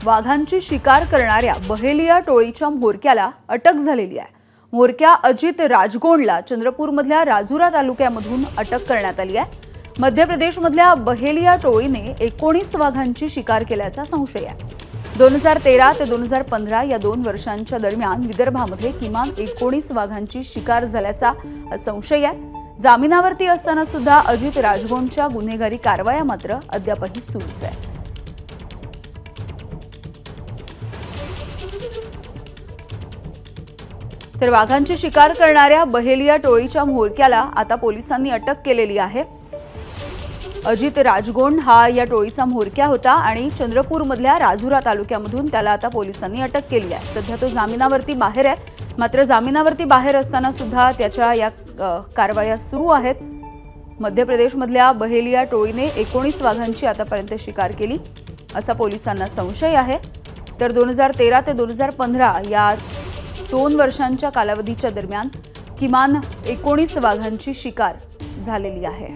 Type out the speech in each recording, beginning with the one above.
वाघांची शिकार करणाऱ्या बहेलिया टोळीच्या म्होरक्याला अटक झालेली आहे। म्होरक्या अजित राजगोंडला चंद्रपूरमधल्या राजुरा तालुक्यामधून अटक करण्यात आली आहे। मध्य प्रदेशमधल्या बहेलिया टोळीने 19 वाघांची शिकार केल्याचा संशय आहे। 2013 ते 2015 या 2 वर्षांच्या दरम्यान विदर्भामध्ये किमान 19 वाघांची शिकार झाल्याचा संशय आहे। जामिनावरती असताना सुद्धा अजित राजगोंडच्या गुन्हेगारी कारवाया मात्र अद्यापही सुरूच आहे। तर वाघांची शिकार करणाऱ्या बहेलिया टोळीच्या म्होरक्याला आता पोलिसांनी अटक केलेली आहे। अजित राजगोंड हा या टोळीचा म्होरक्या होता आणि चंद्रपूरमधल्या राजुरा तालुक्यामधून त्याला आता पोलिसांनी अटक केली आहे। सध्या तो जामिनावरती बाहेर आहे, मात्र जामिनावरती बाहेर असताना सुद्धा त्याच्या या कारवाया सुरू आहेत। मध्य प्रदेशमधल्या बहेलिया टोळीने 19 वाघांची आतापर्यंत शिकार केली असा पोलिसांना संशय आहे। तर 2013 ते 2015 या 2 वर्षांच्या कालावधीच्या दरम्यान किमान 19 वाघांची शिकार झालेली आहे।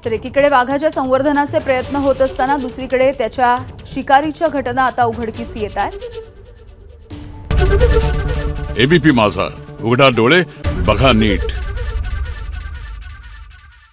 तर एकीकडे वाघाच्या संवर्धनाचे प्रयत्न होत असताना दुसरीकडे त्याच्या शिकारीच्या घटना आता उघडकीस येत आहेत। एबीपी माझा, उघडा डोळे बघा नीट।